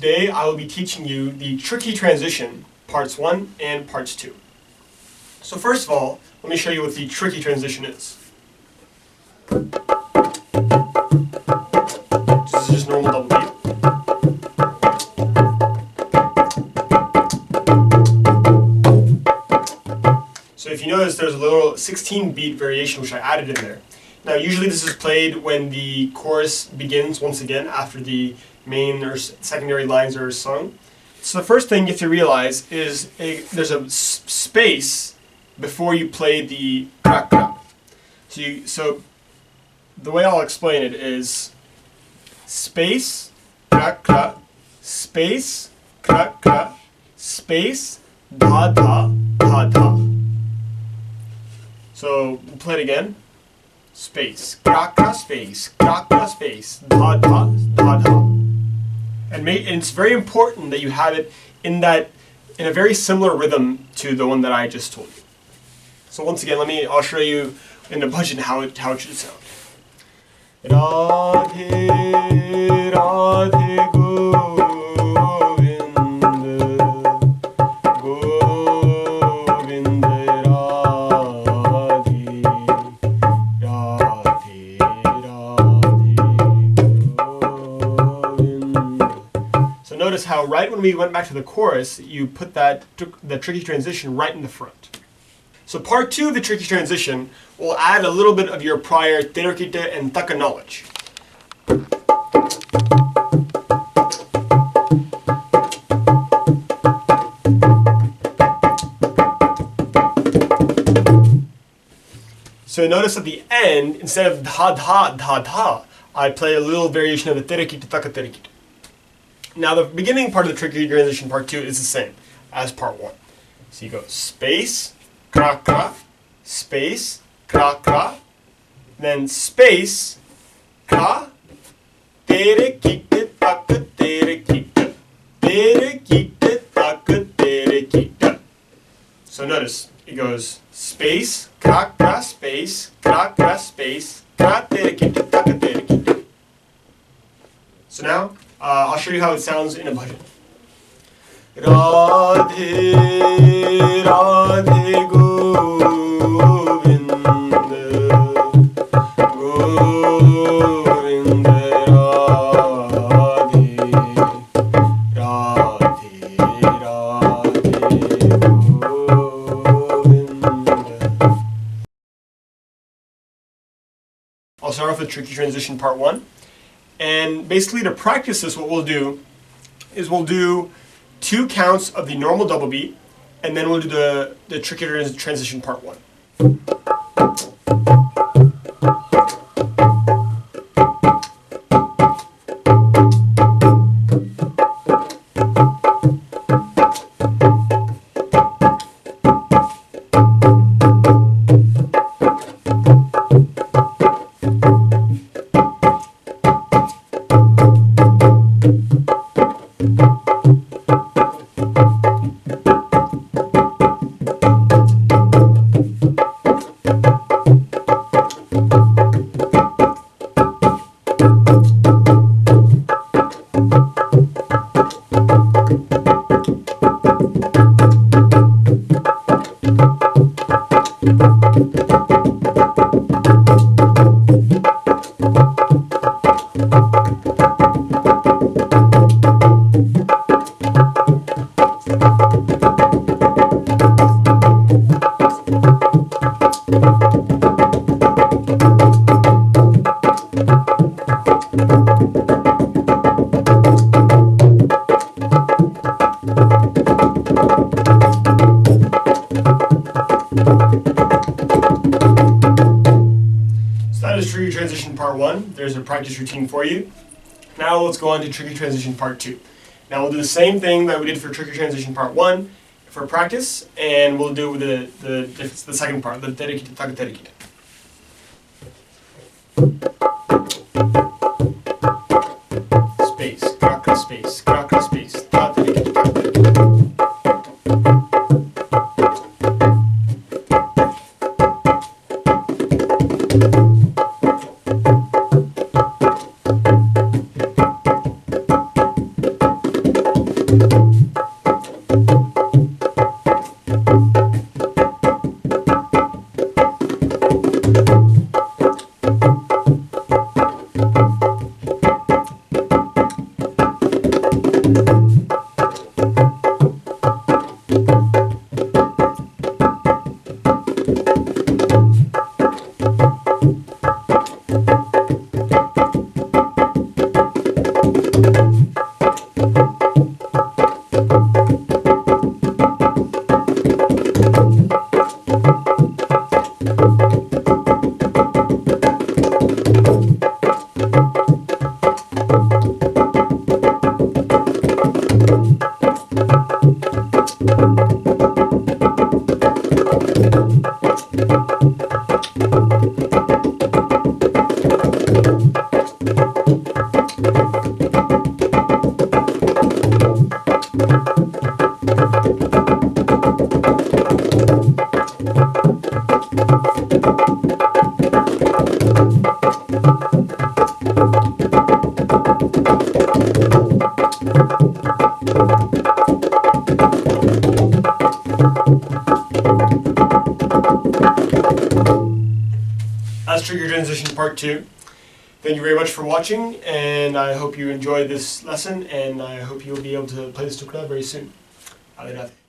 Today I will be teaching you the tricky transition, parts 1 and parts 2. So first of all, let me show you what the tricky transition is. This is just normal double beat. So if you notice, there's a little 16-beat variation which I added in there. Now usually this is played when the chorus begins once again after the main or secondary lines are sung. So the first thing you have to realize is there's a space before you play the crack crack. So the way I'll explain it is space, crack crack, space, crack crack, space, da da, da da. So we'll play it again. Space, crack crack, space, da da, da da. And it's very important that you have it in a very similar rhythm to the one that I just told you. So once again, I'll show you in the bhajan how it should sound. Radhe Radhe Govind Govind Radhe Radhe Radhe Govind. So notice how right when we went back to the chorus, you put the tricky transition right in the front. So part 2 of the tricky transition will add a little bit of your prior Terokita and Taka knowledge. So notice at the end, instead of dha dha dha dha, I play a little variation of the Terokita Taka Terokita. Now the beginning part of the tricky transition part 2 is the same as part 1. So you go space, kra kra, space, kra kra, then space, kra, tere kita taka tere kita, taka tere kita. So notice it goes space, kra kra, space, kra kra, space, kra tere kita taka tere kita. So now I'll show you how it sounds in a bhajan. Radhe Radhe Govind Govind Radhe Radhe Radhe Govind. I'll start off with tricky transition part 1. And basically to practice this, what we'll do is we'll do 2 counts of the normal double beat, and then we'll do the tricky transition part 1. Tricky transition part 1. There's a practice routine for you. Now let's go on to tricky transition part 2. Now we'll do the same thing that we did for tricky transition part 1 for practice, and we'll do the second part, the Terokita Taka Terokita. Space, kra space, kra space, ta terokita taka terokita. That's trigger transition part 2. Thank you very much for watching, and I hope you enjoyed this lesson, and I hope you'll be able to play this tukulada very soon. Adelante.